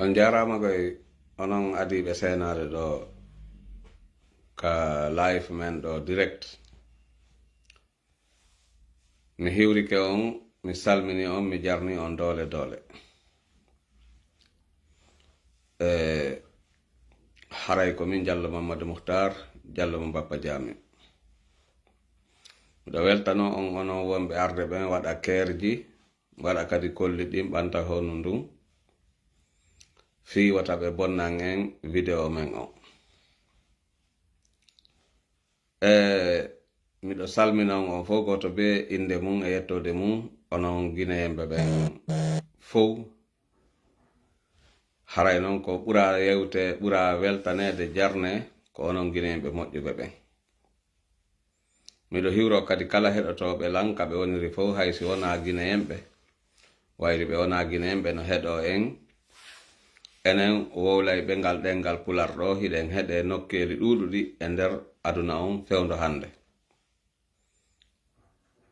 On jarama koye onon adiɓe senade ɗo ka live men ɗo direct. Mi hiwrike on, mi salmini on, mi jarni on dole dole. Haray ko min Diallo Mamadou Muhtar, Diallo mo Bappa Jami. Miɗo weltano on onon wonɓe arde ɓen waɗa kerji, waɗa kadi kolli ɗin ɓanta honu ndun. Fi wata ɓe bonnan en vidéo men on. Miɗo salminon on fof goto be inde mum e yettode mum onon guineyemɓe ɓen fof. Haray noon ko ɓura yewte ɓura weltanede jarne ko onon guineyemɓe moƴƴuɓe ɓen. Miɗo hiwro kadi kala heɗotoɓe lan kaɓe woniri fof haysi wona guineyemɓe wayri ɓe wona guineyemɓe no heɗo en. Enen wowlay ɓe ngal ɗengal pular ɗo hiɗen heɗe nokkeli ɗuɗuɗi e nder aduna on fewndo hande.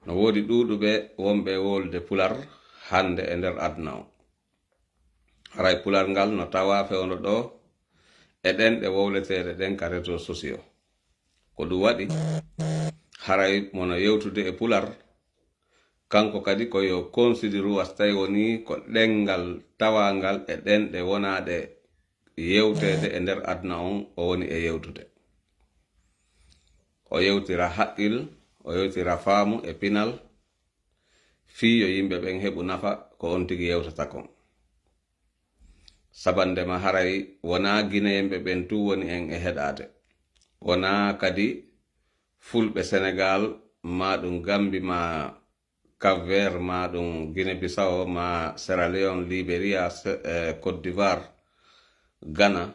No wodi ɗuɗuɓe wonɓe wolde pular hande e nder aduna on. Haray pular ngal no tawa fewndo ɗo e ɗen ɗe wowleteɗe ɗen ka réseaux sociaux. Ko ɗum waɗi haray mono yewtude e pular kanko kadi ko yo considéru wastay woni ko ɗengal tawangal e ɗen ɗe wonaɗe yewtede e nder aduna on o woni e yewtude. O yewtira haqqil, o yewtira faamu e pinal fii yo yimɓe ɓen heɓu nafa ko on tigi yewtata kon. Sabandema haray wona guineyemɓe ɓen tu woni en e heɗade. Wona kadi fulɓe Sénégal ma ɗum Gambi ma Cap-Vert ma ɗum Guinée-Bissau ma Sierra Leone, Liberia, Côte d'Ivoire, Ghana,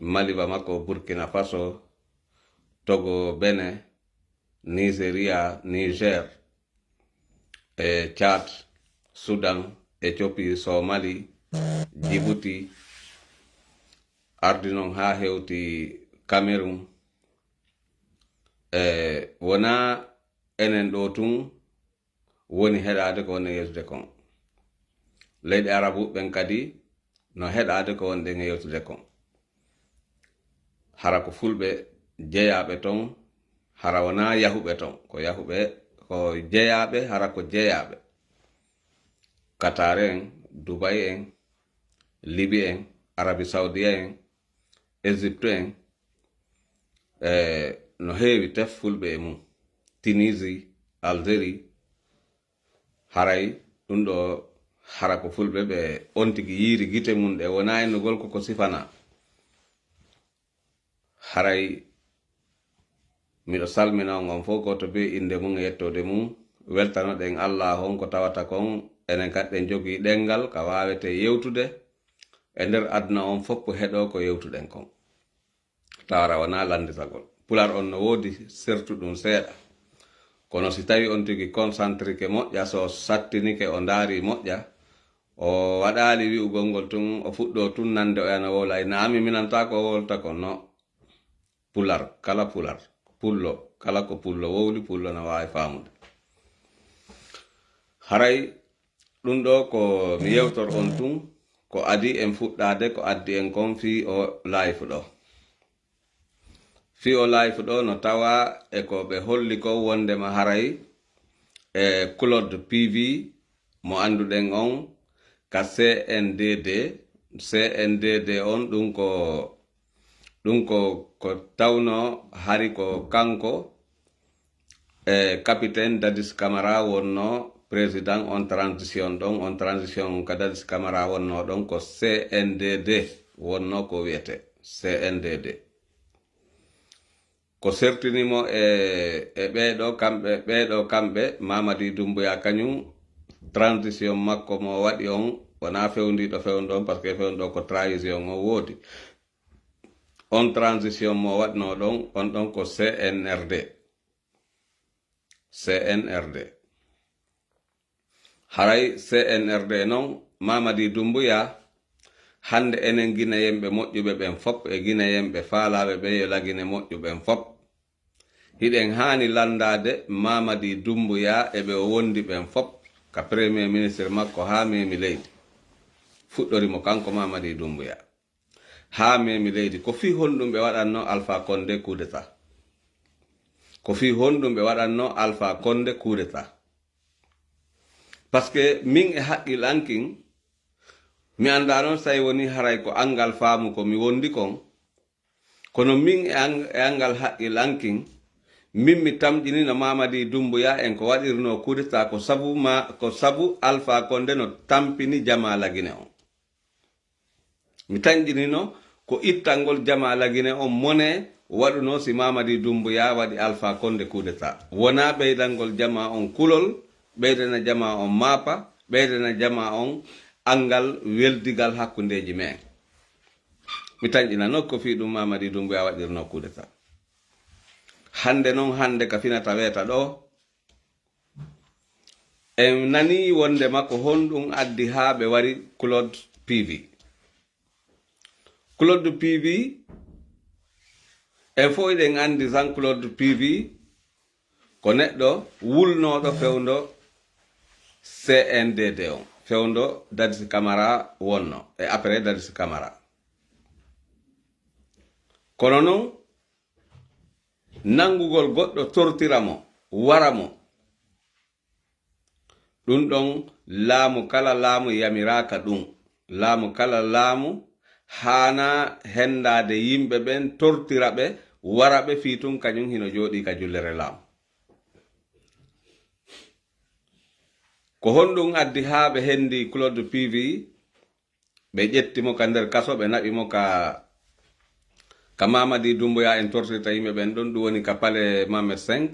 Mali Bamako, Burkina Faso, Togo, Benin, Nigeria, Niger, Tchad, Sudan, Ethiopie, Somali, Djibouti, ardinon ha hewti Cameroon. Wona enen ɗo tun woni heɗade ko woni yewtude kon. Leyɗe arabu ɓen kadi no heɗade ko woni ɗen yewtude kon. Hara ko fulɓe jeyaɓe ton, hara wona yahuɓe ton, ko yahuɓe ko jeyaɓe, hara ko jeyaɓe. Qatar en, Dubai en, Libye en, Arabie Saoudia en, Égypte en, no heewi tef fulɓe e mum. Tunisie, Algérie, haray ɗum ɗo hara ko fulɓe ɓe on tigi yiiri gite mum ɗe wona ennugol koko sifana. Haray miɗo salmina on fof goto be inde mum e yettode mum, weltanoɗen Allah on ko tawata kon enen kadi ɗen jogii ɗengal ka wawete yewtude e nder aduna on fof heɗo ko yewtuɗen kon. Tawara wona landitagol. Pular on no wodi sertu ɗum seeɗa. Kono si tawi on tigi concentrique moƴƴa, so sattinike o ndaari moƴƴa, o waɗali wi'ugol ngol tun, o fuɗɗo tun nande o yana wola naami minanta ko wolta ko no. Pular, kala pular, pullo, kala ko pullo wowli pullo no wawi famude. Haray ɗum ɗo ko mi yewtor on tun ko adi en fuɗɗade ko addi en kon fi o live ɗo. Fi o live ɗo no tawa e ko ɓe holli ko wondema haray e Claude PV mo anduɗen on ka CNDD on ɗum ko tawno hari ko kanko capitaine Dadis Camara wonno président on transition ka Dadis Camara wonno ɗon ko CNDD wonno ko wiyete CNDD ko sertinimo e ɓeeɗo kamɓe Mamadi Doumbouya kañum transition makko mo waɗi on wona fewndiɗo fewnɗo on par ce que fewnɗo ko trahison o woodi on transition mo waɗno ɗon on ɗon ko CNRD haray CNRD noon Mamadi Doumbouya hande enen guineyemɓe moƴƴuɓe ɓen fop e guineyemɓe faalaɓe ɓe yo lagine moƴƴuɓen fop hiɗen hani landade Mamadi Doumbouya eɓe o wondi ɓen fop ka premier ministre makko ha memi leydi fuɗɗorimo kanko Mamadi Doumbouya ha memi leydi ko fi honɗum ɓe waɗanno Alpha Condé coup d'état ko fi honɗum ɓe waɗanno Alpha Condé coup d'état par ce que min e haqqilankin mi anda noon tawi woni haray ko angal faamu ko mi wondi kon kono min e angal haqqilankin min mi tamƴinino Mamadi Doumbouya en ko waɗirno coup d'état ko sabu Alpha Condé no tampini Jama Lagine on mi tamƴinino ko ittangol Jama Lagine on mone waɗuno si Mamadi Doumbouya waɗi Alpha Condé coup d'état wona ɓeydangol Jama on kulol ɓeydana Jama on mapa ɓeydana Jama on angal weldigal hakkundeji men mi tamƴinano ko fi ɗum Mamadi Doumbouya waɗirno coup d'état hande noon hande ka finata weeta ɗo en nani wonde makko honɗum addi ha ɓe wari Claude PV en fo eɗen andi Jean Claude PV ko neɗɗo wulnoɗo fewndo CNDD on fewndo Dadis Camara wonno e après Dadis Camara kono noon nangugol goɗɗo tortiramo waramo ɗum ɗon laamu kala laamu yamiraka ɗum laamu kala laamu hana hendade yimɓe ɓen tortira ɓe wara ɓe fi tun kañum hino jooɗi ka jullere laamu ko honɗum addi ha ɓe hendi Claude PV ɓe ƴettimo ka nder kaso ɓe naɓimo ka Mamadi Doumbouya en tortirta yimɓe ɓen ɗon ɗum woni ka pale Mamet 5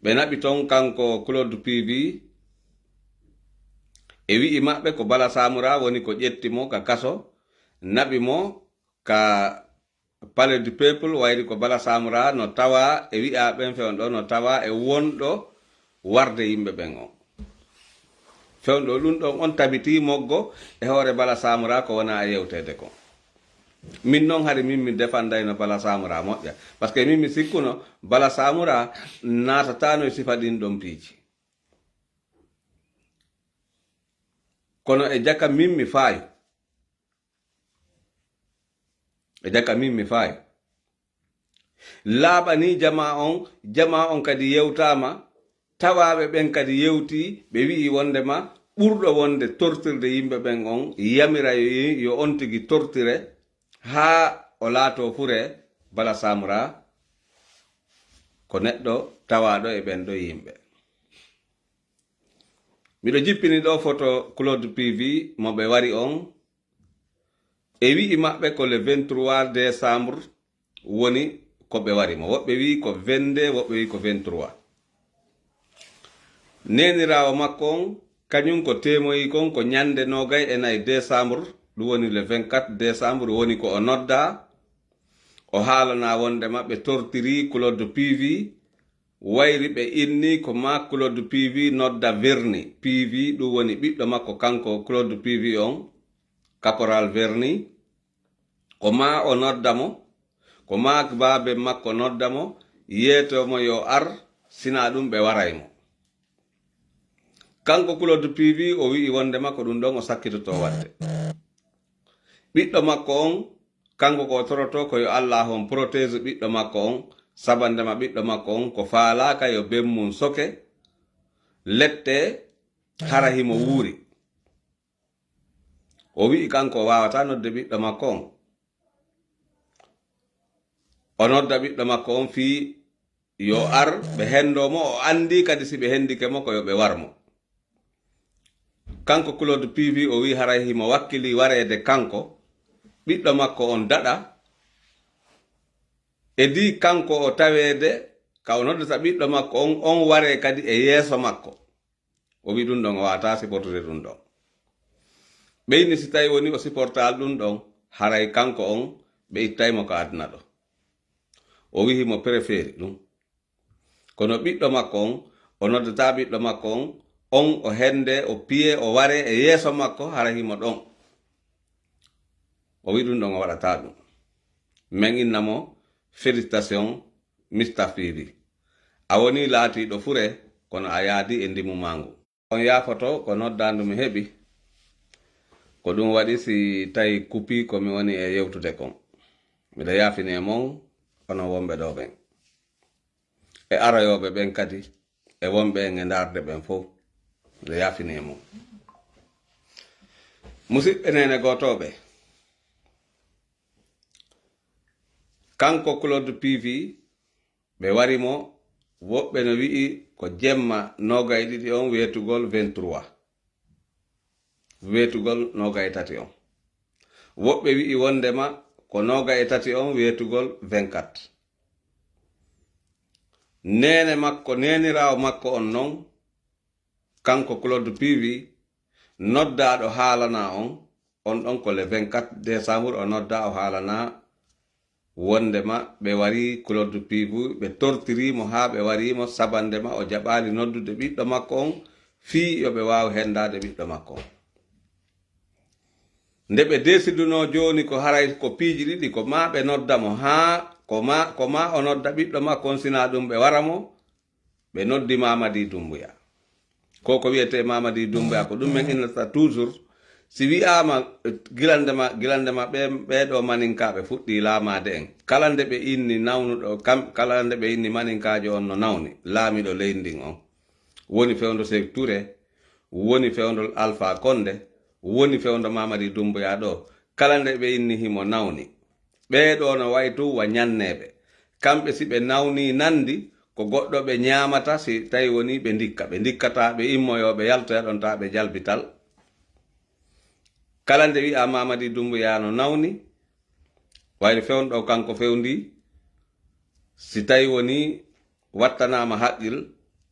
ɓe naɓi ton kanko Claude PV e wi'i maɓɓe ko Bala Samura woni ko ƴettimo ka kaso naɓi mo ka palais du peuple wayri ko Bala Samura no tawa e wi'a ɓen fewnɗo no tawa e wonɗo warde yimɓe ɓen on fewnɗo ɗum ɗon on tabiti moggo e hoore Bala Samura ko wona e yewtede kon min noon hari min mi defandayno Bala Samura moƴƴa par ce que min mi sikkuno Bala Samura natatano e sifa ɗin ɗon piiji kono e jaka min mi faayo laaɓani jama on kadi yewtama tawaɓe ɓen kadi yewti ɓe wi'i wondema ɓurɗo wonde tortirde yimɓe ɓen on yamira yo on tigi tortire ha o laato fure Bala Samura ko neɗɗo tawaɗo e ɓen ɗo yimɓe miɗo jippini ɗo photo Claude PV mo ɓe wari on e wi'i maɓɓe ko le 23 décembre woni ko ɓe wari mo woɓɓe wi ko 22 woɓɓe wi ko 23 nenirawo makko on kañum ko temoyi kon ko ñande 29 décembre ɗum woni le 24 décembre woni ko o nodda o haalana wonde maɓɓe tortiri Claude PV wayri ɓe inni ko ma Claude PV nodda Verni PV ɗum woni ɓiɗɗo makko kanko Claude PV on caporal Verni ko ma o nodda mo ko ma baabe makko nodda mo yeetomo yo ar sina ɗum ɓe waraymo kanko Claude PV o wi'i wonde makko ɗum ɗon o sakkitoto wadde ɓiɗɗo makko on kanko ko toroto ko yo Allah on protège ɓiɗɗo makko on sabandema ɓiɗɗo makko on ko faalaka yo bemmum soke lette hara himo wuuri o wi'i kanko wawata nodde ɓiɗɗo makko on o nodda ɓiɗɗo makko on fii yo ar ɓe hendomo o andi kadi si ɓe hendike mo ko yo ɓe warmo kanko Claude PV o wi haray himo wakkili warede kanko ɓiɗɗo makko on daɗa e di kanko o taweede ka o noddata ɓiɗɗo makko on ware kadi e yeeso makko o wi ɗum ɗon o wata siportude ɗum ɗon ɓeyni si tawi woni o siportal ɗum ɗon haray kanko on ɓe ittaymo ko aduna ɗo o wihimo préféré ɗum kono ɓiɗɗo makko on o noddata ɓiɗɗo makko on o hende o piye o ware e yeeso makko hara himo ɗon o wi ɗum ɗon o waɗata ɗum min innamo félicitation mistafiri a woni laatiɗo fure kono a yaadi e ndimu mangu on yaafoto ko noddandu mi heɓi ko ɗum waɗi si tawi kupi komi woni e yewtude kon miɗa yaafini e mon kono wonɓe ɗo ɓen e aroyoɓe ɓen kadi e wonɓe en e darde ɓen fof miɗa yaafini e mon musidɓe nene gotoɓe kanko Claude PV ɓe warimo woɓɓe no wi'i ko jemma 22 on wetugol 23 wetugol 23 on woɓɓe wi'i wondema ko 23 on wetugol 24 nene makko nenirawo makko on non kanko Claude PV noddaɗo haalana on ɗon ko le 24 décembre o nodda o haalana wondema ɓe wari Claude PV ɓe tortirimo ha ɓe warimo sabandema o jaɓali noddude ɓiɗɗo makko on fii yoɓe wawi hendade ɓiɗɗo makko on nde ɓe desiduno joni ko haray ko piiji ɗiɗi ko ma ɓe noddamo ha ko ma o nodda ɓiɗɗo makko on sina ɗum ɓe waramo ɓe noddi Mamadi Doumbouya ko wiyete Mamadi Doumbouya ko ɗum men innata toujours si wi'ama gilandema ɓeɗo maninkaɓe fuɗɗi laamade en kala nde ɓe inni nawnuɗo kala nde ɓe inni maninkajo on no nawni laamiɗo leydi ndin on woni fewndo Sékou Touré woni fewndol Alpha Condé woni fewndo Mamadi Doumbouya ɗo kala nde ɓe inni himo nawni ɓeɗo no waytu wa ñanneɓe kamɓe si ɓe nawni nandi ko goɗɗo ɓe ñamata si tawi woni ɓe dikkata ɓe immoyoɓe yaltoya ɗon ta ɓe jalbital kala nde wi'a Mamadi Doumbouya no nawni wayde fewnɗo kanko fewndi si tawi woni wattanama haqqil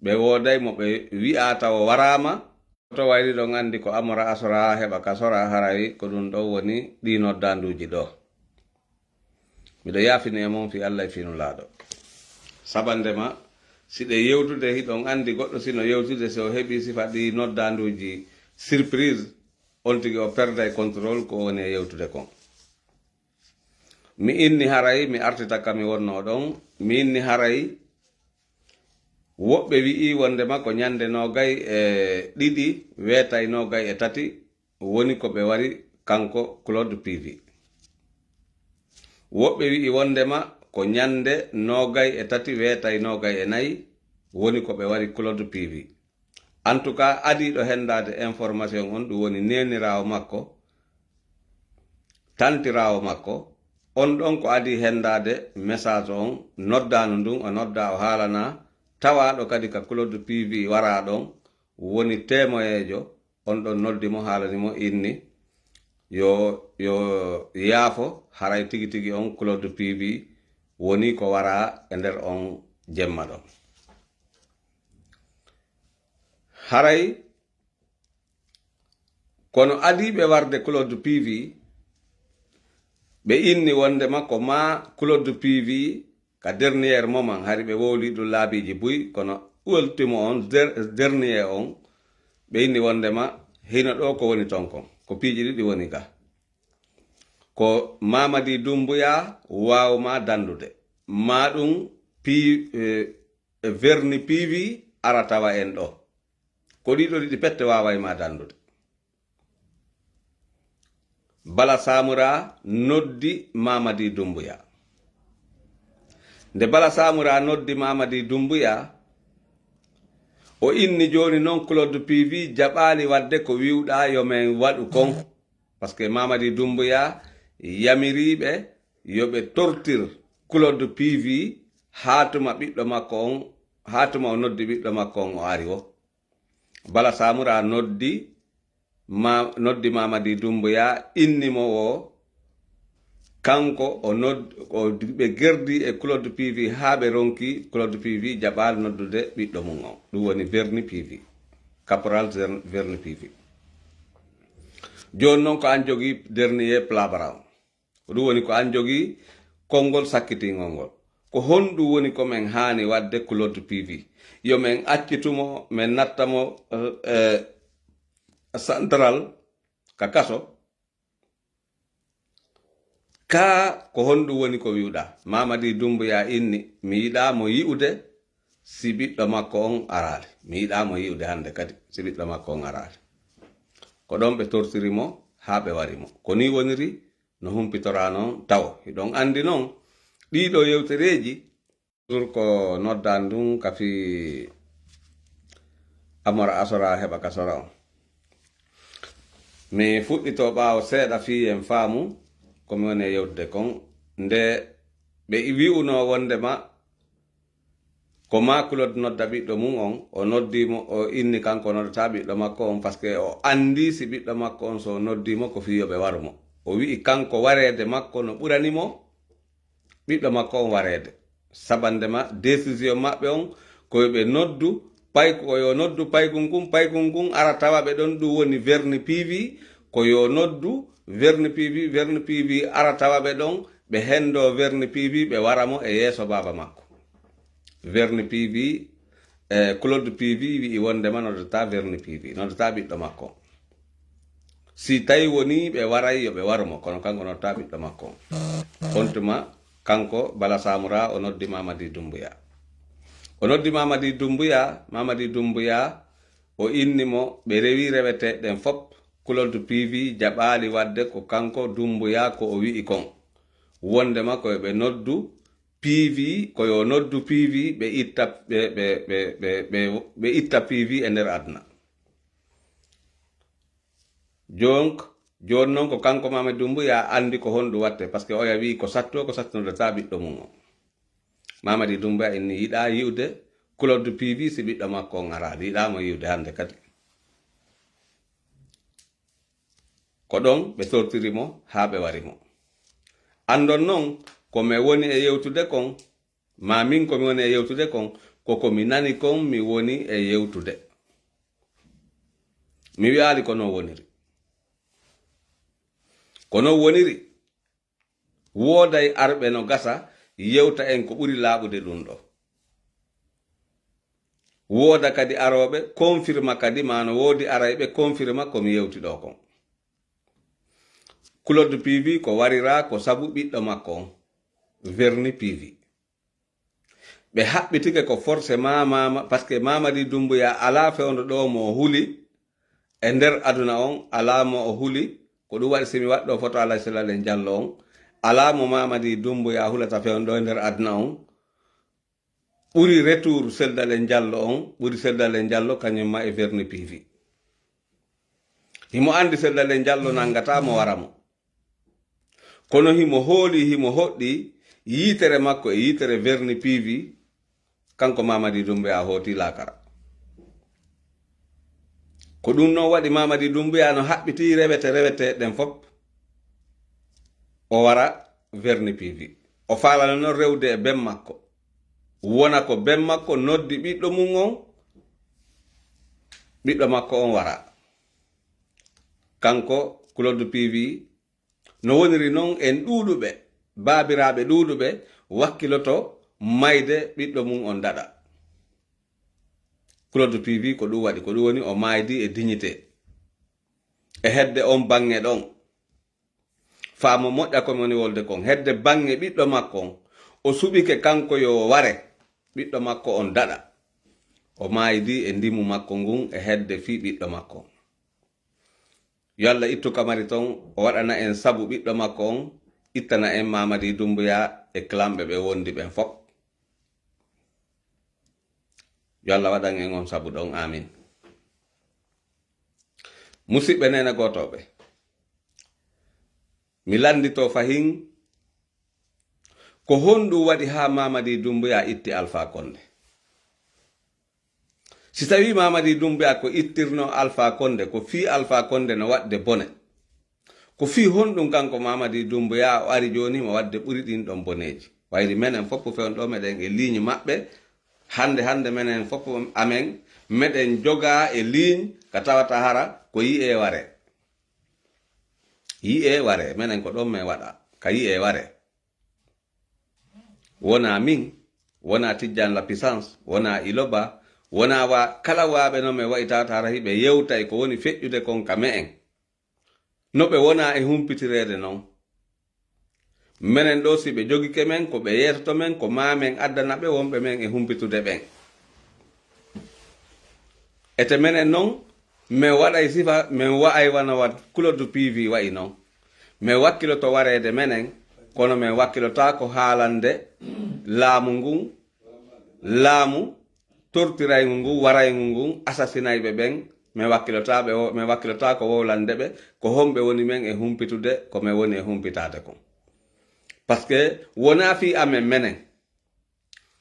ɓe woday mo ɓe wi'a taw warama to wayri ɗon andi ko amora asora heɓa ka sora haray ko ɗum ɗo woni ɗi noddanduji ɗo miɗo yaafini e mon fi Allah finu laaɗo sabandema siɗe yewtude hiɗon andi goɗɗo sino yewtude so heɓi sifa ɗi noddanduji surprise on tigi o perday contrôle ko woni e yewtude kon mi inni haray mi artita kam mi wonno ɗon mi inni haray woɓɓe wi'i wondema ko ñande nogay e ɗiɗi weetay nogay e tati woni ko ɓe wari kanko Claude PV woɓɓe wi'i wondema ko ñande nogay e tati weetay nogay e nayi woni ko ɓe wari Claude PV en tout cas adiɗo hendade information on ɗum woni nenirawo makko tantirawo makko on ɗon ko adi hendade message on noddanu ndun o nodda o haalana tawaɗo kadi ka Claude PV wara ɗon woni témoyejo on ɗon noddimo haalanimo inni yo yaafo haray tigi tigi on Claude PV woni ko wara e nder on jemma ɗon haray kono adiɓe warde Claude PV ɓe inni wondema ko ma Claude PV ka dernier moment hari ɓe wowli ɗum laabiji buy kono ultimo on dernier on ɓe inni wondema hino ɗo ko woni ton kon ko piiji ɗiɗi woni ka ko Mamadi Doumbouya wawma dandude ma ɗum verni PV ara tawa en ɗo ko ɗiɗo ɗiɗi pette wawayma dandude Bala Samura noddi Mamadi Doumbouya nde Bala Samura noddi Mamadi Doumbouya o inni joni noon Claude PV jaɓali wadde ko wiwɗa yo men waɗu kon par ce que Mamadi Doumbouya yamiriɓe yoɓe tortir Claude PV hatuma ɓiɗɗo makko on hatuma o noddi ɓiɗɗo makko on o ari o Bala Samura noddi Mamadi Doumbouya innimo o kanko o ɓe gerdi e Claude PV haa ɓe ronki Claude PV jaɓaali noddude ɓiɗɗo mum on ɗum woni Verni PV, caporal Verni PV. Joni noon ko an jogii dernier Plabara o ɗum woni ko an jogii konngol sakkitingol ngol. Ko honɗum woni ko men haani wadde Claude PV yo men accitumo men nattamo central ka kaso ka ko honɗum woni ko wiwɗa. Mamadi Doumbouya inni mi yiɗa mo yi'ude si ɓiɗɗo makko on araali, mi yiɗa mo yi'ude hande kadi si ɓiɗɗo makko on araali. Ko ɗon ɓe tortirimo haa ɓe warimo. Ko ni woniri no humpitora noon taw hiɗon andi noon ɗiɗo yewtereji toujours ko noddan ɗum kafi Amara Asora heɓa ka sora on. Mi fuɗɗito ɓaawo seeɗa fi en faamu komi woni e yewtude kon nde ɓe wi'uno wondema ko ma Claude nodda ɓiɗɗo mum on o noddimo o inni kanko noddata ɓiɗɗo makko on par ce que o andi si ɓiɗɗo makko on so noddimo ko fiyoɓe warumo. O wi'i kanko warede makko no ɓuranimo ɓiɗɗo makko on warede. Sabandema décision maɓɓe on koyeɓe noddu koyo noddu paykun ngun ara tawa ɓe ɗon ɗum woni Verni PV koyo noddu Verni PV ara tawa ɓe ɗon ɓe hendo Verni PV ɓe waramo e yeeso baba makko. Verni PV Claude PV wi'i wondema noddata Verni PV noddata ɓiɗɗo makko. Si tawi woni ɓe waray yo ɓe warumo kono kanko noddata ɓiɗɗo makko. Hontuma kanko Bala Samura o noddi Mamadi Doumbouya. O noddi Mamadi Doumbouya o innimo ɓe rewi rewete ɗen fop Claude PV jaɓaali wadde ko kanko Doumbouya ko o wi'i kon. Wondema koyo ɓe noddu PV koyo noddu PV ɓe itta PV e nder aduna. Joni noon ko kanko Mamadi Doumbouya andi ko honɗum watte par ce que oya wi ko satto noddata ɓiɗɗo mum o. Mamadi Doumbouya inni yiɗa yiwde Claude PV si ɓiɗɗo makko on araali, yiɗamo yiwde hande kadi. Ko ɗon ɓe tortirimo haa ɓe warimo. Andon noon komi woni e yewtude kon ma min komi woni e yewtude kon koko mi nani kon mi woni e yewtude. Mi wi'ali ko non woniri. Kono woniri wooday arɓe no gasa yewta en ko ɓuri laaɓude ɗum ɗo. Wooda kadi aroɓe confirma kadi mano woodi arayɓe confirma komi yewti ɗo kon. Claude PV ko warira ko sabu ɓiɗɗo makko on Verni PV. Ɓe haɓɓitike ko forcément par ce que Mamadi Doumbouya ala fewndo ɗo mo huli e nder aduna on ala mo o huli ko ɗum waɗi simi waɗɗo photo Alah Silale Diallo on ala mo Mamadi Doumbouya hulata fewndo ɗo e nder aduna on ɓuri retour Seldale Diallo on ɓuri Seldale Diallo kañumma e Verni PV. Himo andi Seldale Diallo nangata mo waramo kono himo hooli himo hoɗɗi yitere makko e yitere Verni PV kanko Mamadi Doumbouya hooti lakara. Ko ɗum noon waɗi Mamadi Doumbouya no haɓɓiti rewete ɗen fop o wara Verni PV. O faalano noon rewde e ben makko wona ko ben makko noddi ɓiɗɗo mum on ɓiɗɗo makko on wara. Kanko Claude PV no woniri noon en ɗuuɗuɓe baabiraɓe ɗuuɗuɓe wakkiloto mayde ɓiɗɗo mum on daɗa. Claude PV ko ɗum waɗi ko ɗum woni o maydi e dignité e hedde on bange ɗon faamo moƴƴa komi woni wolde kon hedde bange ɓiɗɗo makko on o suɓike kanko yo ware ɓiɗɗo makko on daɗa o maydi e ndimu makko ngun e hedde fi ɓiɗɗo makko. Yo Allah ittu kamari ton o waɗana en sabu ɓiɗɗo makko on ittana en Mamadi Doumbouya e clamɓe ɓe wondi ɓen fop. Yo Allah waɗan en on sabu ɗon amin. Musidɓe nene gotoɓe mi landito fahin ko honɗum waɗi ha Mamadi Doumbouya itti Alpha Condé. Si tawi Mamadi Doumbouya ko ittirno Alpha Condé ko fi Alpha Condé no waɗde bone ko fi honɗum kanko Mamadi Doumbouya o ari joni mo wadde ɓuri ɗin ɗon boneji wayri menen fof fewn ɗo meɗen e ligne maɓɓe hande menen fof amen meɗen joga e ligne ka tawata hara ko yi'e ware menen ko ɗon men waɗa ka yi'e ware wona min wona Tidjane la puissance wona Iloba wona wa kala waɓe no men wayi tawata hara hiɓe yewtay ko woni feƴƴude kon ka me'en no ɓe wona e humpitirede noon menen ɗo si ɓe jogike men ko ɓe yetoto men ko mamen addana ɓe wonɓe men e humpitude ɓen ete menen noon min waɗay sifa min wa'ay wana wat Claude PV wayi noon min wakkiloto warede menen kono min wakkilota ko haalande laamu ngun laamu tortiraygu ngun waraygu ngun assassinayɓe ɓen min wakkilota ko wowlande ɓe ko homɓe woni men e humpitude ko min woni e humpitade kon par ce que wona fi amen menen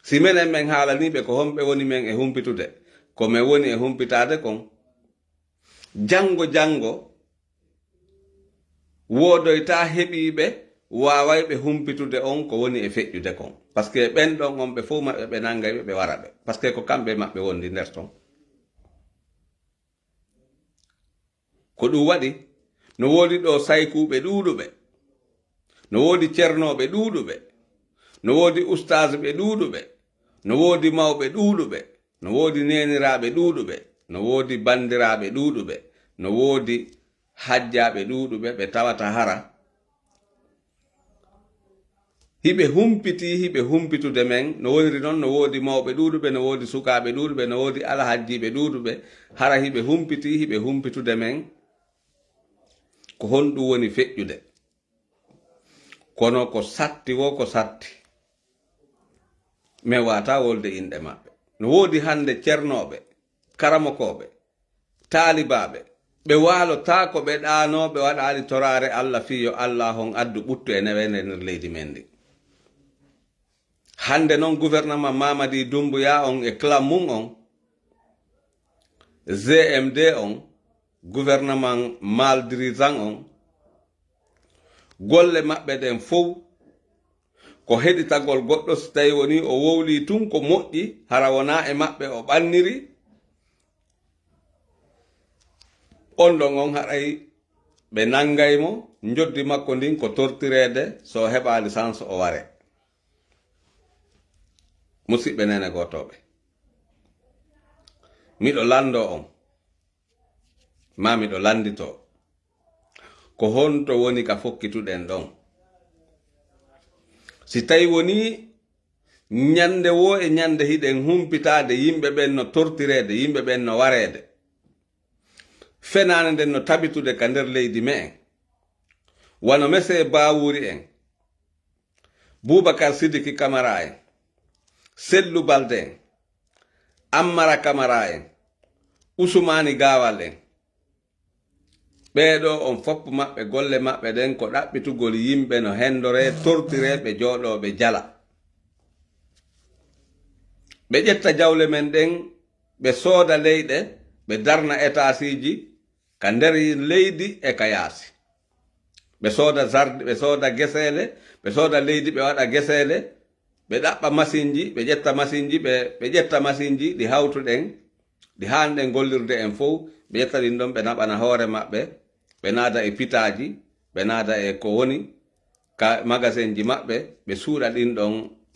si menen min haalaniɓe ko homɓe woni men e humpitude ko min woni e humpitade kon jango wodoyta heɓiɓe wawayɓe humpitude on ko woni e feƴƴude kon par ce que ɓen ɗon on ɓe fof maɓɓe ɓe nangayɓe ɓe wara ɓe par ce que ko kamɓe maɓɓe wondi nder ton ko ɗum waɗi no woodi ɗo saykuɓe ɗuuɗuɓe no woodi ceernoɓe ɗuuɗuɓe no woodi ustage ɗuuɗuɓe no woodi mawɓe ɗuuɗuɓe no woodi neniraɓe ɗuuɗuɓe no woodi bandiraɓe ɗuuɗuɓe no woodi hajjaɓe ɗuuɗuɓe ɓe tawata hara hiɓe humpitude men no woniri noon no woodi mawɓe ɗuuɗuɓe no woodi sukaɓe ɗuuɗuɓe no woodi alhajjiɓe ɗuuɗuɓe hara hiɓe humpitude men ko honɗum woni feƴƴude kono ko satti min wata wolde inɗe maɓɓe no woodi hande ceernoɓe karamokoɓe taalibaɓe ɓe waalota ko ɓe ɗanoɓe waɗali torare Allah fiyo Allah hon addu ɓuttu e newende nder leydi men ndi hande noon gouvernement Mamadi Doumbouya on e clan mum on GMD on gouvernement mal dirigeant on golle maɓɓe ɗen fof ko heɗitagol goɗɗo so tawi woni o wowli tun ko moƴƴi hara wona e maɓɓe o ɓanniri on ɗon on haɗay ɓe nangaymo joddi makko ndin ko tortirede so heɓa licence o ware musidɓe nene gotoɓe miɗo lando on ma miɗo landito ko honto woni ka fokkituɗen ɗon si tawi woni ñande wo e ñande hiɗen humpitade yimɓe ɓen no tortirede yimɓe ɓen no warede fenane nden no tabitude ka nder leydi me en wano Messe Bawuri en Boubacar Sidiki Camara en Sellou Balde en Ammara Camara en Ousmani Gawal en ɓeɗo on fopp maɓɓe golle maɓɓe ɗen ko ɗaɓɓitugol yimɓe no hendore tortire ɓe jooɗoɓe jala ɓe ƴetta jawle men ɗen ɓe sooda leyɗe ɓe darna étageji ka nder leydi e ka yaasi ɓe sooda gesele ɓe sooda leydi ɓe waɗa gesele ɓe ɗaɓɓa machine ji ɓe ƴetta machine ji ɗi hawtuɗen ɗi hanɗen gollirde en fof ɓe ƴetta ɗin ɗon ɓe naɓana hoore maɓɓe ɓe naada e pitaji ɓe naada e ko woni ka magasin ji maɓɓe ɓe suuɗa ɗin ɗon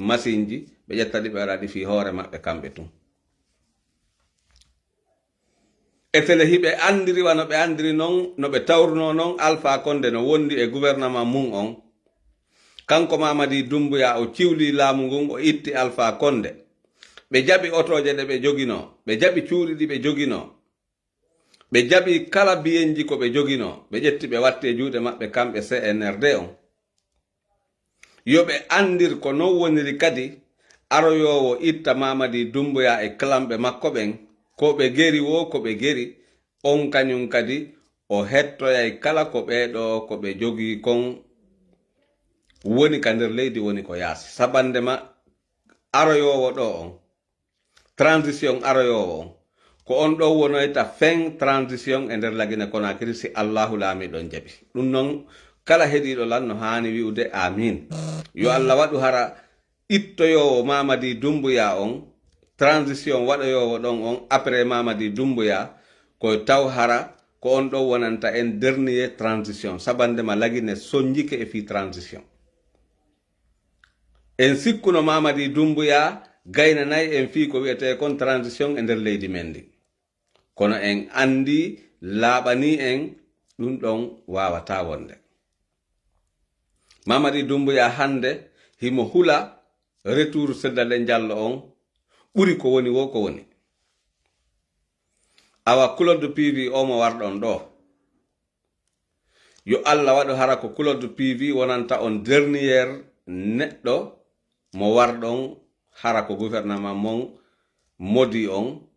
machine ji ɓe ƴetta ɗi ɓe waɗa ɗi fi hoore maɓɓe kamɓe tun etele hiɓe andiri wano ɓe andiri noon no ɓe tawruno noon Alpha Condé no wondi e gouvernement mum on kanko Mamadi Doumbouya o ciwli laamu ngun o itti Alpha Condé ɓe jaɓi otoje ɗe ɓe jogino ɓe jaɓi cuuɗi ɗi ɓe jogino ɓe jaɓi kala biyenji ko ɓe jogino ɓe ƴetti ɓe watte juuɗe maɓɓe kamɓe CNRD on yo ɓe andir ko non woniri kadi aroyowo itta Mamadi Doumbouya e clamɓe makko ɓen ko ɓe geri wo ko ɓe geri on kañum kadi o hettoyay kala ko ɓeɗo ko ɓe jogi kon woni ka nder leydi woni ko yaasi sabandema aroyowo ɗo on transition aroyowo on ko on ɗo wonoyta fin transition e nder lagine Conakry si allahu laamiɗon jaɓi ɗum noon kala heɗiɗo lan no hani wi'ude amin yo allah waɗu hara ittoyowo Mamadi Doumbouya on transition waɗoyowo ɗon on après Mamadi Doumbouya ko taw hara ko on ɗo wonanta en dernier transition sabandema lagine sonjike e fi transition en sikkuno Mamadi Doumbouya gaynanayi en fi ko wiyete kon transition e nder leydi men ndi kono en andi laaɓani en ɗum ɗon wawata wonde Mamadi Doumbouya hande himo hula retour Seddale Diallo on ɓuri ko woni wo ko woni awa Claude PV o mo warɗon ɗo yo Allah waɗu hara ko Claude PV wonanta on dernier neɗɗo mo warɗon hara ko gouvernement mon modi on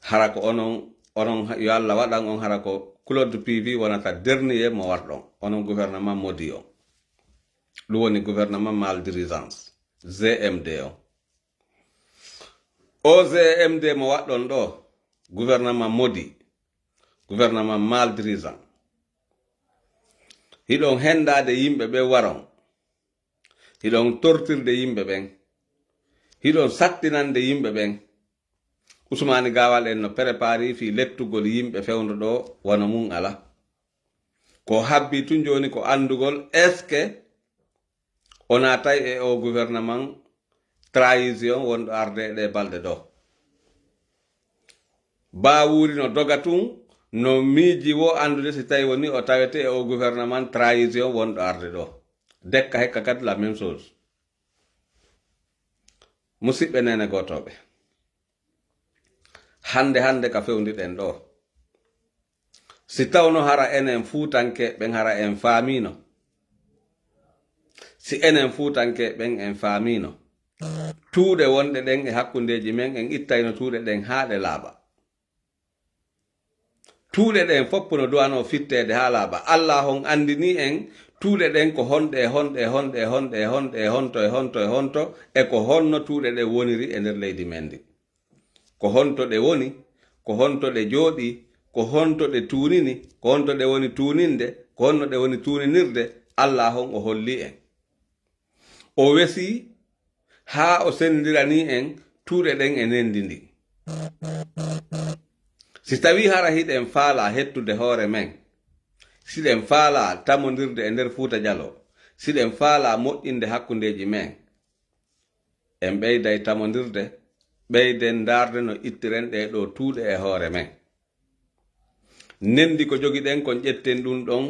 hara ko onon yo Allah waɗan on hara ko Claude PV wonata dernier mo warɗon onon gouvernement modi on ɗum woni gouvernement mal dirigeance GMD o GMD mo waɗɗon ɗo gouvernement modi gouvernement mal dirigeant hiɗon hendade yimɓe ɓe waron hiɗon tortirde yimɓe ɓen hiɗon sattinande yimɓe ɓen Ousmane Gawal en no prépari fi lettugol yimɓe fewndo ɗo wona mum ala ko habbi tun joni ko andugol est ce que o natay e o gouvernement trahison wonɗo arde ɗe balɗe ɗo bawuri no doga tun no miiji wo andude si tawi woni o tawete e o gouvernement trahison wonɗo arde ɗo dekka hekka kadi la même chose musidɓe nene gotoɓe hande ka fewdiɗen ɗo si tawno hara enen fuutanke ɓen hara en faamino si enen fuutanke ɓen en faamino tuuɗe wonɗe ɗen e hakkundeji men en ittayno tuuɗe ɗen haaɗe laaɓa tuuɗe ɗen fopp no duwano fittede ha laaɓa Allah on andini en tuuɗe ɗen ko honɗe honto e ko honno tuuɗe ɗe woniri e nder leydi men ndi ko honto ɗe woni ko honto ɗe jooɗi ko honto ɗe tuunini ko honto ɗe woni tuuninde ko honno ɗe woni tuuninirde Allah on o holli en o wesi ha o sendirani en tuuɗe ɗen e nendi ndi si tawi hara hiɗen faala hettude hoore men siɗen faala tamodirde e nder Fuuta Jallo siɗen faala moƴƴinde hakkundeji men en ɓeyday tamodirde ɓeyden darde no ittiren ɗe ɗo tuuɗe e hoore men nendi ko jogiɗen kon ƴetten ɗum ɗon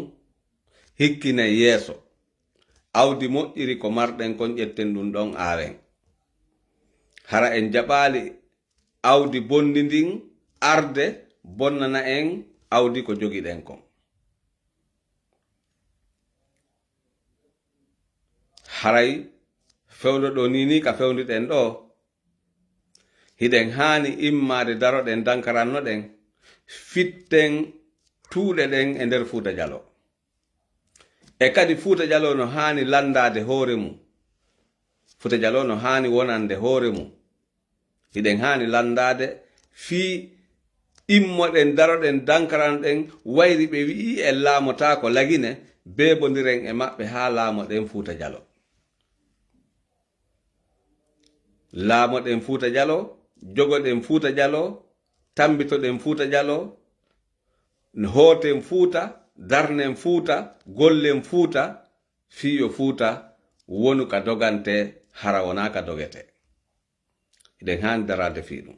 hikkine yeeso awdi moƴƴiri ko marɗen kon ƴetten ɗum ɗon aawen hara en jaɓaali awdi bondi ndin arde bonnana en awdi ko jogiɗen kon haray fewdo ɗo nini ka fewdiɗen ɗo hiɗen haani immade daroɗen dankarannoɗen fitten tuuɗe ɗen e nder Fuuta Jallo e kadi Fuuta Jallo no haani landade hoore mum Fuuta Jallo no haani wonande hoore mum hiɗen haani landade fii immoɗen daroɗen dankaranɗen wayri ɓe wi'i en laamota ko lagine beebodiren e maɓɓe ha laamoɗen Fuuta Jallo laamoɗen Fuuta Jallo jogoɗen Fuuta Jallo tambitoɗen Fuuta Jallo hooten Fuuta darnen Fuuta gollen Fuuta fiyo Fuuta wonu ka dogante hara wona ka dogete hiɗen haani darade fi ɗum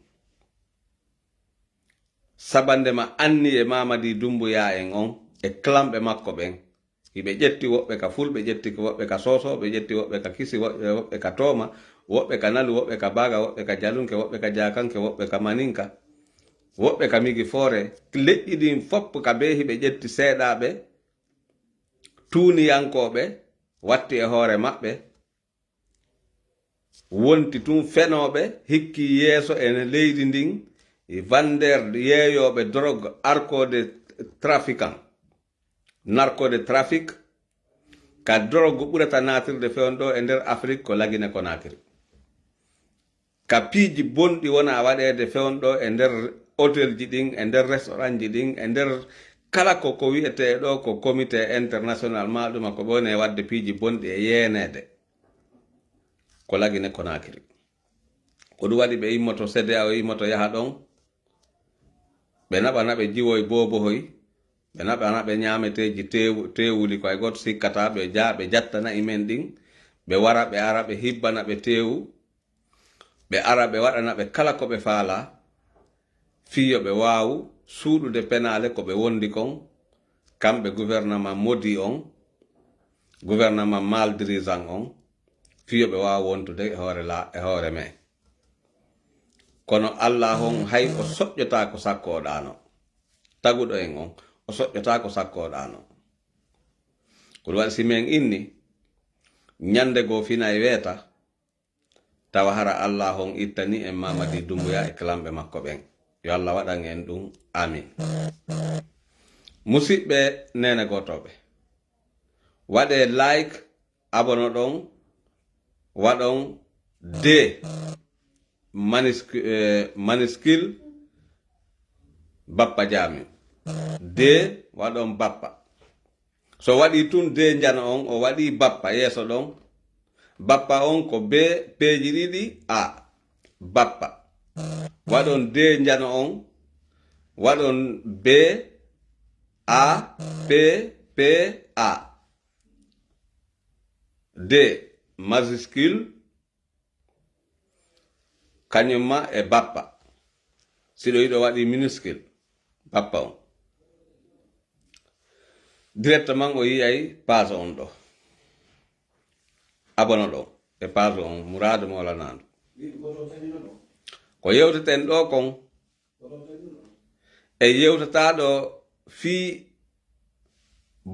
sabandema anni e Mamadi Doumbouya en on e klamɓe makko ɓen hiɓe ƴetti woɓɓe ka fulɓe ƴetti woɓɓe ka sosoɓe ƴetti woɓɓe ka kisi woɓɓe ka tooma woɓɓe ka nalu woɓɓe ka baga woɓɓe ka jalunke woɓɓe ka jakanke woɓɓe ka maninka woɓɓe ka migi foore leƴƴi ɗin fopp ka be hiɓe ƴetti seeɗaɓe tuuniyankoɓe watti e hoore maɓɓe wonti tun fenoɓe hikki yeeso ene leydi ndin vander yeeyoɓe drogue arkode trafiquant narcode trafic ka drogue ɓurata natirde fewn ɗo e nder Afrique ko lagine Conakry ka piiji bonɗi wona waɗede fewnɗo e nder hôtel ji ɗin e nder restaurant ji ɗin e nder kala ko wiyete ɗo ko comité international maɗuma ko ɓone wadde piiji bonɗi e yenede ko lagine Conakry ko ɗum waɗi ɓe immoto CEDEAO immoto yaha ɗon ɓe naɓana ɓe jiwoy bobohoy ɓe naɓana ɓe ñameteji tewuli ko ay goto sikkata ɓe jattana imen ɗin ɓe wara ɓe ara ɓe hibbana ɓe tewu ɓe ara ɓe waɗana ɓe kala ko ɓe faala fiyo ɓe wawu suuɗude penale ko ɓe wondi kon kamɓe gouvernement modi on gouvernement mal dirigeant on fiyo ɓe wawa wontude e hoore men kono Allah on hay o soƴƴota ko sakkoɗano taguɗo en on o soƴƴota ko sakkoɗano ko ɗum waɗi si men inni ñande goo fina e weeta tawa hara Allah on ittani en Mamadi Doumbouya e klamɓe makko ɓen yo Allah waɗan en ɗum amin musidɓe nene gotoɓe waɗe like abono ɗon waɗon de maniscule bappa jami de waɗon bappa so waɗi tun de jana on o waɗi bappa yeeso ɗon bappa on ko be peeji ɗiɗi a bappa waɗon de jana on waɗon b a p p a de majuscule kañumma e bappa siɗo yiɗo waɗi minuscule bappa on directement o yiyay page on ɗo abono ɗo e page on Mourad Molanado ko yewteten ɗo kon e yewtataɗo fii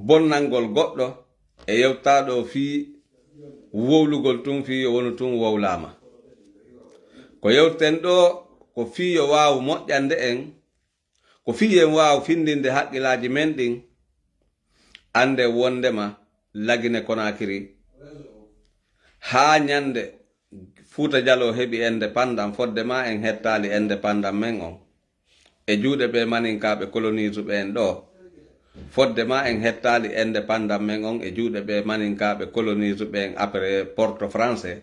bonnalngol goɗɗo e yewtataɗo fii wowlugol tun fii yo wonu tun wowlama ko yewten ɗo ko fii yo wawu moƴƴande en ko fii en wawu findinde haqqillaji men ɗin ande wondema lagine Conakry ha ñande Fouta Jallow heɓi indépendant foddema en hettali indépendant men on e juuɗe ɓe maninkaɓe colonise ɓen ɗo foddema en hettali indépendant men on e juuɗe ɓe maninkaɓe colonise ɓen après porte français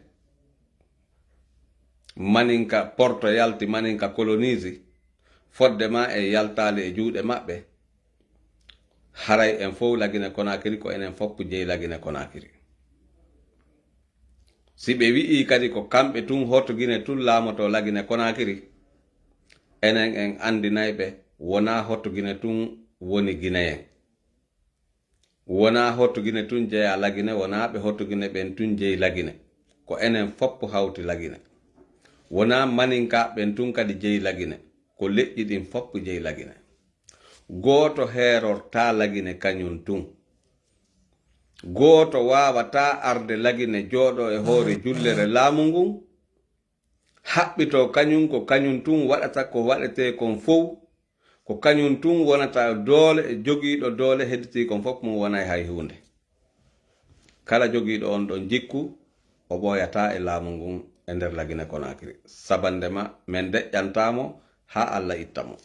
maninka porte yalti maninka colonise foddema en yaltali e juuɗe maɓɓe haray en fof lagine Conakry ko enen foppu jeeyi lagine Conakry si ɓe wi'i kadi ko kamɓe tun hottugine tun laamoto lagine Conakry enen en andinayɓe wona hottugine tun woni guinéen wona hottugine tun jeeya lagine wona ɓe hottugine ɓen tun jeeyi lagine ko enen foppu hawti lagine wona maninka ɓen tun kadi jeeyi lagine ko leƴƴi ɗin foppu jeeyi lagine gooto heerorta lagine kañum tun gooto wawata arde lagine jooɗo e hoore jullere laamu ngun haɓɓito kañum ko kañum tun waɗata ko waɗete kon fof ko kañum tun wonata doole e jogiiɗo doole hedditi kon fof mum wonay hay hunde kala jogiiɗo on ɗon jikku o ɓooyata e laamu ngun e nder lagine Conakry sabandema men deƴƴantamo ha Allah ittamo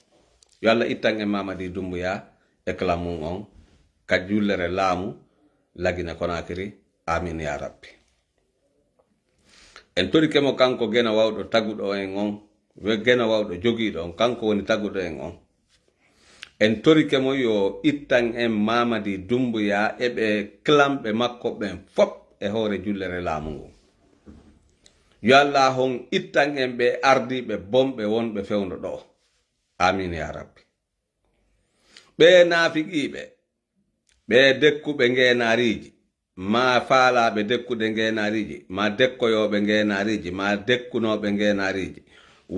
yo Allah ittan e Mamadi Doumbouya e kala mum on ka jullere laamu lagine Conakry amin ya rabbi en torikemo kanko gena wawɗo taguɗo en on gena wawɗo jogiiɗo on kanko woni taguɗo en on en torikemo yo ittan en Mamadi Doumbouya eɓe klamɓe makko ɓen fop e hoore jullere laamu ngu yo Allah hon ittan en ɓe ardiɓe bomɓe wonɓe fewno ɗo amin ya rabbi ɓe naafiqiɓe ɓe dekkuɓe ngenariji ma faalaɓe dekkude ngenariji ma dekkoyoɓe ngenariji ma dekkunoɓe ngenariji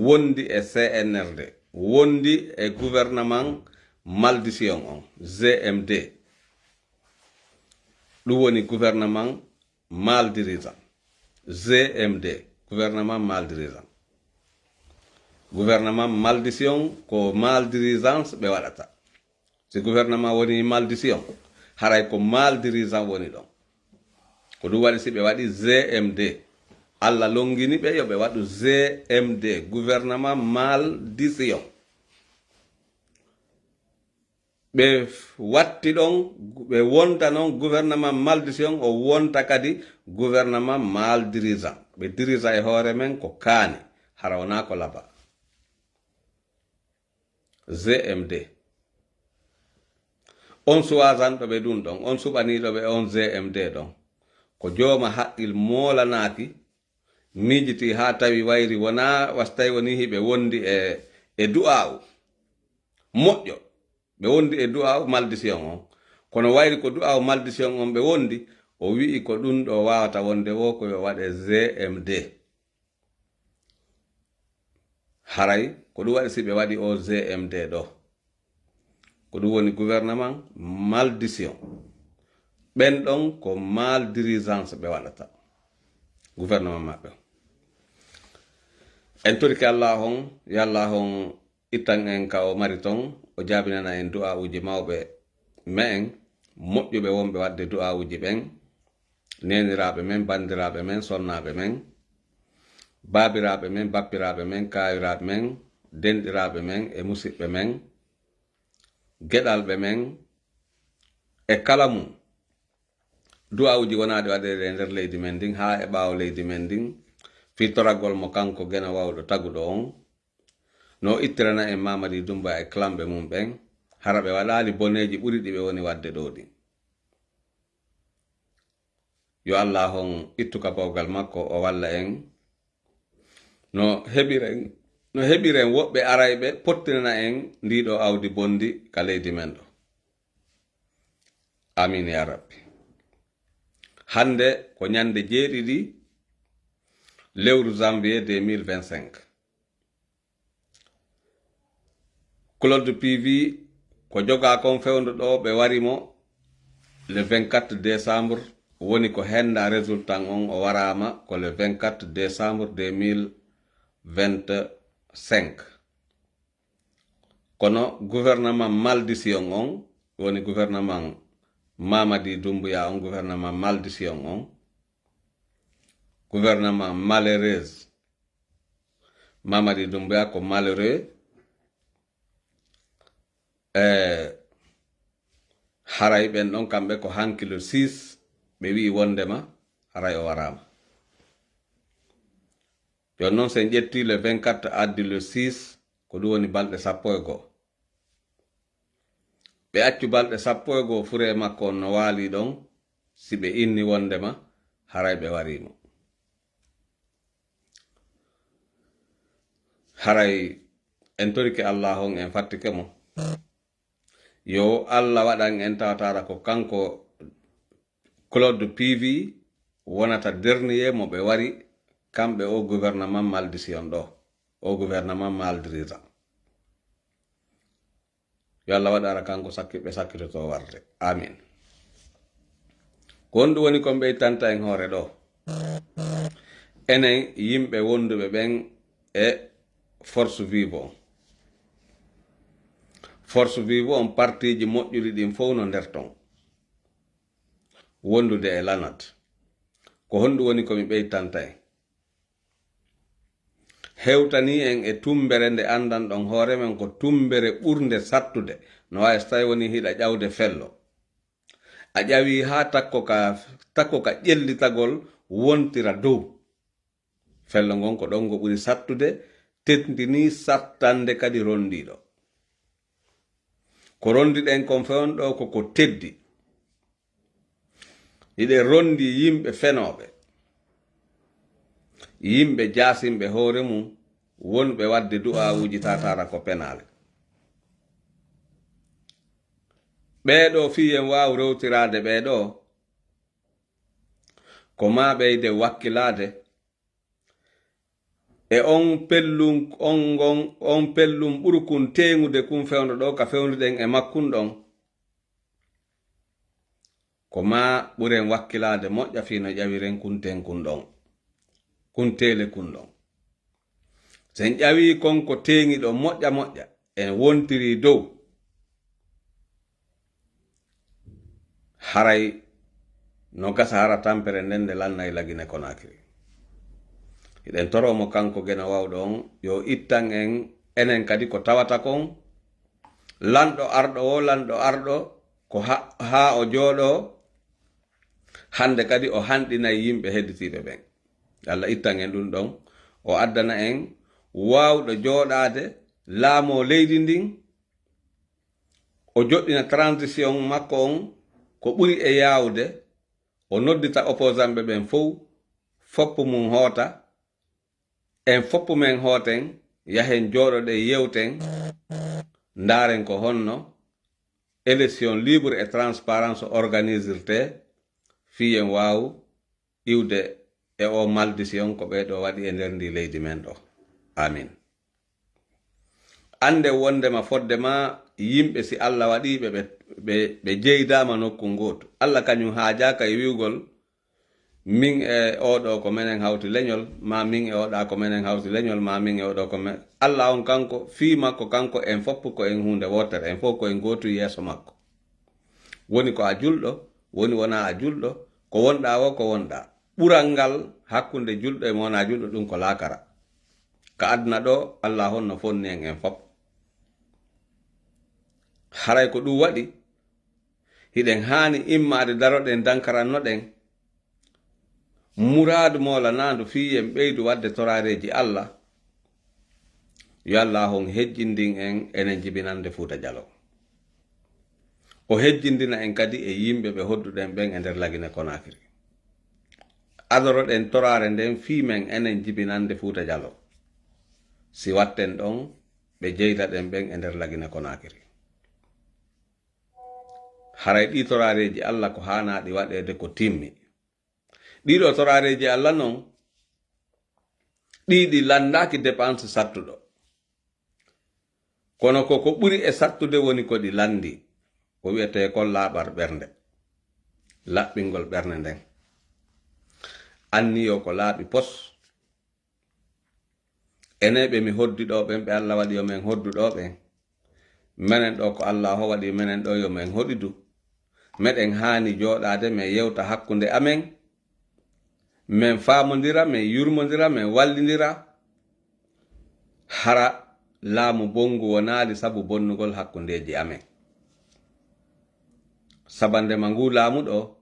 wondi e CNRD wondi e gouvernement maldition on GMD ɗum woni gouvernement mal dirigeant GMD gouvernement mal dirigeant gouvernement maldition ko mal dirigence ɓe waɗata si gouvernement woni maldition haray ko mal dirigeant woni ɗon ko ɗum waɗi si ɓe waɗi GMD Allah longini ɓe yo ɓe waɗu GMD, gouvernement maldition. ɓe watti ɗon ɓe wonta noon gouvernement maldition o wonta kadi gouvernement mal dirigeant. ɓe dirisa e hoore men ko kaani hara wona ko laba. GMD on suwasanɗo ɓe ɗum ɗon, on suɓaniɗo ɓe on GMD ɗon ko jooma haqqil moolanaaki miijiti ha tawi wayri wona wastayi woni hiɓe wondi e du'a'u moƴƴo, ɓe wondi e du'a'u maldition on, kono wayri ko du'a'u maldition on ɓe wondi, o wi'i ko ɗum ɗo wawata wonde wo ko yo waɗe GMD. haray ko ɗum waɗi si ɓe waɗi o GMD ɗo, ko ɗum woni gouvernement maldition. ɓen ɗon ko mal dirigence ɓe waɗata gouvernement maɓɓe. en toriki Allah on, yo Allah on ittan en ka o mari ton, o jaabinana en du'a uji mawɓe me en moƴƴuɓe wonɓe wadde du'a uji ɓen, neniraɓe men, bandiraɓe men, sonnaɓe men, baabiraɓe men, bappiraɓe men, kayiraɓe men, denɗiraɓe men e musidɓe men, geɗalɓe men e kala mum du'a uji wonaɗe waɗede nder leydi men ndin ha e ɓaawo leydi men ndin, fitoragol mo kanko gena wawɗo taguɗo on, no ittirana en Mamadi Doumbouya e klamɓe mum ɓen, hara ɓe waɗali boneji ɓuri ɗi ɓe woni wadde ɗo ɗi. yo Allah on ittuka bawgal makko o walla en no heɓiren woɓɓe arayɓe pottinana en ndiɗo awdi bondi ka leydi men ɗo. amin ya rabbi. hande ko ñande 7 lewru janvier 2025. Claude PV ko joga kon fewndu ɗo ɓe warimo le 24 décembre, woni ko henda résultat on o warama ko le 24 décembre 2025. kono gouvernement maldition on woni gouvernement Mamadi Doumbouya on, gouvernement maldition on, gouvernement malheureuse. Mamadi Doumbouya ko malheureux, haray ɓen ɗon kamɓe ko hanki le 6 ɓe wi wondema haray o warama. jon noon sen ƴetti le 24 addi le 6 ko ɗum woni balɗe 11. ɓe accu balɗe 11 fure makko on no waali ɗon, si ɓe inni wondema haray ɓe warimo. haray en torike Allah on, en fattike mo, yo Allah waɗan en tawatara ko kanko Claude PV wonata dernier mo ɓe wari kamɓe o gouvernement maldition ɗo, o gouvernement maldirigeant. yo Allah waɗara kanko ɓe sakkitoto warde. amin. ko on ɗum woni kon ɓeytanta en hoore ɗo, enen yimɓe wonduɓe ɓen e force vive on. force vive on partiji moƴƴuɗi ɗin fof no nder ton, wondude e lanat. ko honɗum woni komi ɓeytanta en, hewtani en e tumbere nde andan ɗon hoore men ko tumbere ɓurde sattude, no wawi so tawi woni hiɗa ƴawde fello, a ƴawi ha takko ka ƴellitagol wontira dow fello ngon, ko ɗon ngo ɓuri sattude, tentini sattande kadi rondiɗo. ko rondiɗen kon fewn ɗo koko teddi, iɗe rondi yimɓe fenoɓe, yimɓe jasimɓe hoore mum, wonɓe wadde du'awuji tatara ko penale. ɓeɗo fiyen wawu rewtirade ɓeɗo ko ma ɓeyde wakkilade e on pellum on pellum ɓurkun teŋude kun fewndo ɗo ka fewnduɗen e makkun ɗon, ko ma ɓuren wakkilade moƴƴa fino ƴawiren kunten kun ɗon, kuntele kun ɗon. sen ƴawi konko teŋi ɗo moƴƴa moƴƴa en wontiri dow, haray no gasa hara tampere nden nde lannay lagine Konakiri. hiɗen toromo kanko gena wawɗo on yo ittan en enen kadi ko tawata kon lanɗo arɗo ko ha o jooɗo hande kadi o hanɗinayi yimɓe hedditiɓe ɓen. Allah ittan en ɗum ɗon o addana en wawɗo jooɗade laamo leydi ndin o joɗɗina transition makko on ko ɓuri e yawde o noddita opposant ɓe ɓen foppu mum hoota en foppu men hooten yahen jooɗoɗe yewten ndaren ko honno élection libre et transparence organisirte fiyen waaw iwde e o maldition ko ɓeɗo waɗi e nder ndi leydi men ɗo. Amin. Ande wondema foddema yimɓe si Allah waɗiɓe ɓe jeydama nokku ngotu, Allah kañum haajaka e wiwgol min e oɗo ko menen hawti leñol, ma min e oɗa ko menen hawti leñol, ma min e oɗo ko men. Allah on kanko fi makko kanko en foppu ko en hunde wotere, en fof ko en gotu yeeso makko. Woni ko a julɗo, woni wona a julɗo, ko wonɗa o ko wonɗa. ɓural ngal hakkunde julɗo e mo wona julɗo ɗum ko laakara. Ka adna ɗo Allah honno fonni en fop. Haray ko ɗum waɗi hiɗen haani immade daroɗen dankarannoɗen muradu molanadu fiyen ɓeydu wadde torareji Allah yo Allah hon hejjindin en enen jibinande Fuuta Jallo. O hejjindina en kadi e yimɓe ɓe hodduɗen ɓen e nder lagine Konakiri. Adoroɗen torare nden fimen enen jibinande Fuuta Jallo si watten ɗon ɓe jeydaɗen ɓen e nder lagine Konakiri. Haray ɗi torareji Allah ko hanaɗi waɗede ko timmi. Ɗiɗo torareji Allah non ɗiɗi landaki dépense sattuɗo, kono ko ɓuri e sattude woni ko ɗi landi ko wiyete kon laaɓar ɓernde, laɓɓingol ɓernde nden. Anniyo ko laaɓi pos. Eneɓe mi hoddiɗo ɓen ɓe Allah waɗi yo men hodduɗo ɓen, menen ɗo ko Allah ho waɗi menen ɗo yo men hoɗidu. Meɗen haani jooɗade men yewta hakkunde amen, men faamodira, men yurmodira, men wallidira. Hara laamu bongu wonaali sabu bonnugol hakkundeji amen. Sabandema ngu laamu ɗo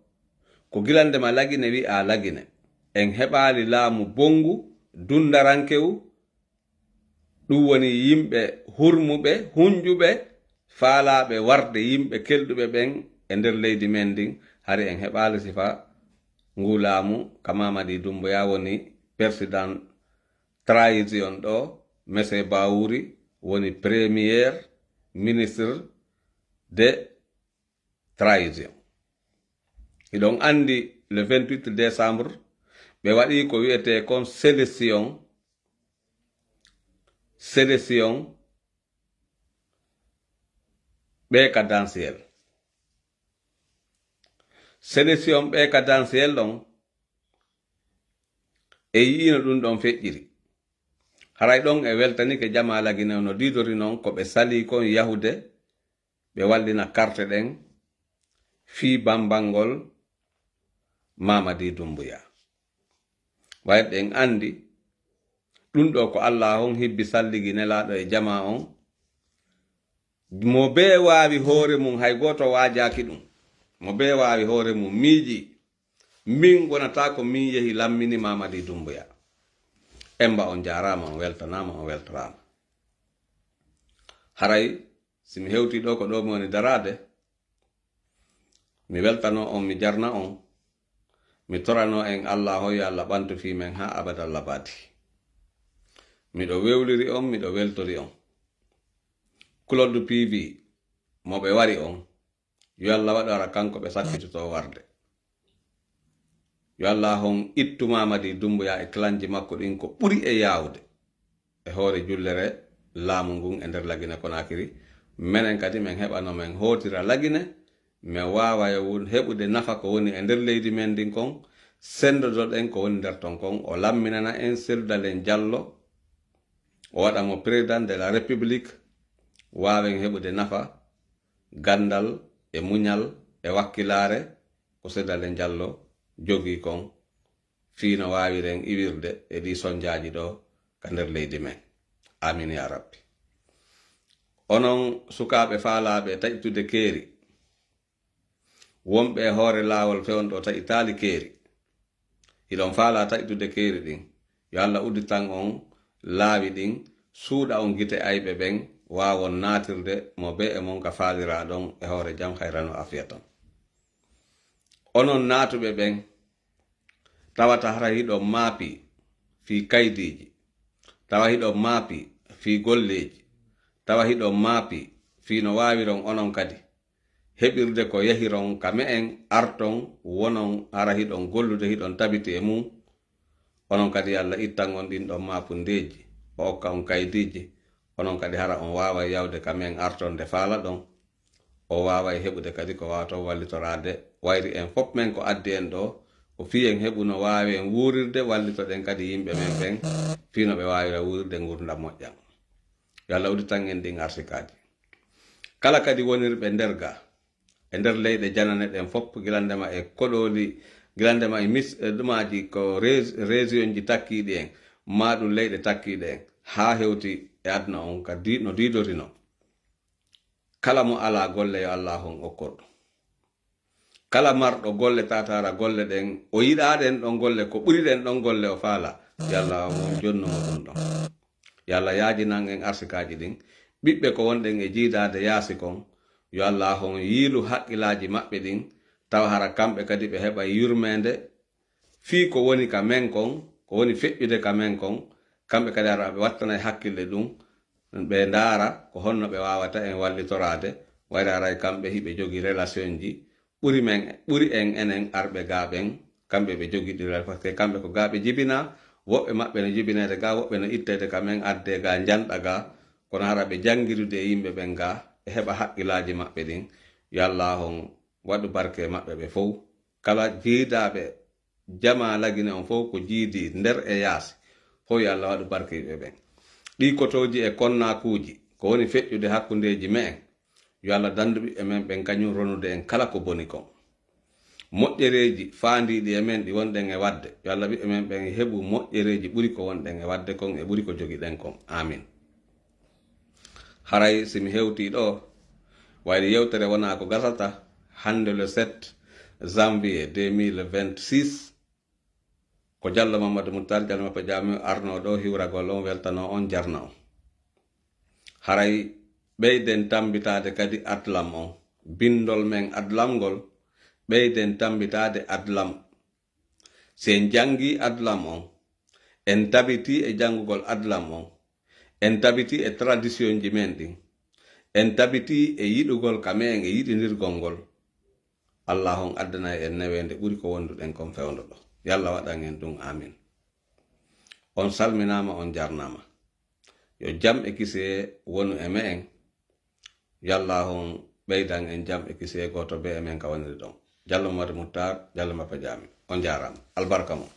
ko gilandema lagine wi'a lagine en heɓaali laamu bongu dundarankewu, ɗum woni yimɓe hurmuɓe hunjuɓe faalaɓe warde yimɓe kelɗuɓe ɓen e nder leydi men ndin. Hari en heɓaali sifa ngu laamu ka Mamadi Doumbouya woni président transition ɗo, Monsieur Bawuri woni premier ministre de transition. Iɗon andi le 28 décembre ɓe waɗi ko wiyete kon sélection ɓe cadentiel. Sélection ɓe cadentiel ɗon e yiino ɗum ɗon feƴƴiri. Haray ɗon e weltanike jama lagine no didori non ko ɓe sali kon yahude ɓe wallina carte ɗen fi bambangol Mamadi Doumbouya. Way ɗen andi ɗum ɗo ko Allah on hibbi salligi nelaɗo e jama on, mo be wawi hoore mum hay goto wajaki ɗum, mo be wawi hoore mum miiji min gonata ko min yehi lammini Mamadi Doumbouya. Emba on jarama, on weltanama, on weltorama. Haray simi hewti ɗo ko ɗo mi woni darade, mi weltano on, mi jarna on, mi torano en Allah hoyo Allah ɓantu fi men ha abada labadi. Miɗo wewliri on, miɗo weltori on. Claude PV mo ɓe wari on, yo Allah waɗo ara kanko ɓe sakkitoto warde. Yo Allah hon ittu Mamadi Doumbouya e clanji makko ɗin ko ɓuri e yawde e hoore jullere laamu ngun e nder lagine Konakiri. Menen kadi men heɓano men hootira lagine, men wawa heɓude nafa ko woni e nder leydi men ndin kon, sendodoɗen ko woni nder ton kon. O lamminana en Seldalen Diallo, o waɗa mo président de la république, wawen heɓude nafa, gandal e muñal e wakkilare ko Seldalen Diallo jogi kon fiino waawiren iwirde e ɗi sonjaaji ɗo ka nder leydi men. Amin ya rabbi. Onon sukaaɓe faalaaɓe taƴtude keeri, wonɓe hoore laawol fewn ɗo taƴitaali keeri, hiɗon faala taƴtude keeri ɗin, yo Allah udditan on laawi ɗin, suuɗa on gite ayɓe ɓen waawon naatirde mo be e mon ka faalira ɗon e hoore jam hayrano afiya ton. Onon naatuɓe ɓen tawata hara hiɗon maapi fii kaydiiji, tawa hiɗon maapi fii golleeji, tawa hiɗon maapi fii no waawiron onon kadi heɓirde ko yahiron ka me'en arton wonon hara hiɗon gollude hiɗon tabiti e mum. Onon kadi Allah ittan on ɗin ɗon maapundeeji o okka on kaydiiji, onon kadi hara on waaway yawde ka men artonde faala ɗon, o waaway heɓude kadi ko waawaton wallitorade wayri en fof men ko addi en ɗo ko fiyen heɓuno waawi en wuurirde wallitoɗen kadi yimɓe men ɓen fiino ɓe waawira wuurirde ngurdam moƴƴam. Yo Allah udditan en ɗin arsikaaji. Kala kadi wonirɓe nder ga e nder leyɗe janane ɗen fof, gilandema e koɗoli, gilandema e ɗumaji ko région ji takkiɗi en, ma ɗum leyɗe takkiɗe en, haa hewti e aduna on ka no diidorino. Kala mo ala golle yo Allah hon okkorɗo. Kala marɗo golle tatara golle ɗen o yiɗaɗen ɗon golle ko ɓuriɗen ɗon golle o faala, yo Allah on jonnumo ɗum ɗon. Yo Allah yaajinan en arsikaji ɗin, ɓiɓɓe ko wonɗen e jiidade yaasi kon, yo Allah hon yiilu haqqilaji maɓɓe ɗin, tawa hara kamɓe kadi ɓe heɓa yurmende fii ko woni ka men kon, ko woni feƴƴude ka men kon, kamɓe kadi hara ɓe wattana hakkille ɗum, ɓe ndaara ko honno ɓe wawata en wallitorade, wayre haray kamɓe hiɓe jogi relation ji ɓuri en enen arɓe gaaɓen, kamɓe ɓe jogiɗi par ce que kamɓe ko gaaɓe jibina, woɓɓe maɓɓe no jibinede ga, woɓɓe no ittede ka men adde ga janɗa ga, kono hara ɓe jangirude e yimɓe ɓen ga e heɓa haqqilaji maɓɓe ɗin. Yo Allah on waɗu barke maɓɓe ɓe fof. Kala jiidaɓe jama lagine on fof ko jiidi nder e yaasi fof, yo Allah waɗu barke ɓe ɓen. Ɗi kotoji e konnakuji ko woni feƴƴude hakkundeji me'en, yo Allah dandu ɓiɓɓe men ɓen kañum ronude en kala ko boni kon. Moƴƴereji faandiɗi e men ɗi wonɗen e wadde, yo Allah ɓiɓɓe men ɓen heɓu moƴƴereji ɓuri ko wonɗen e wadde kon e ɓuri ko jogiɗen kon. Amin. Haray simi hewti ɗo wayri yewtere wona ko gasata hande le 7 janvier 2026 ko Diallo Mamadou Moutar Diallo Mappa Jami arno ɗo hiwragol on weltano on jarna on. Haray ɓeyden tambitade kadi adlam on, bindol men adlamgol ɓeyden tambitade adlam. Sen jangi adlam on, en tabiti e jangugol adlam on, en tabiti e tradition ji men ɗin, en tabiti e yiɗugol kamen e yiɗinirgol ngol, Allah on addana en newende ɓuri ko wonduɗen kon fewndo ɗo. Yalla waɗan en ɗum. Amin. On salminama, on jarnama. Yo jam e kise wonu e me'en, yalla on ɓeydan en jam e kise goto be e men ka woniri ɗon. Diallo Mamadou Moutar, Diallo Mappa Jami, on jarama. Albarka mo.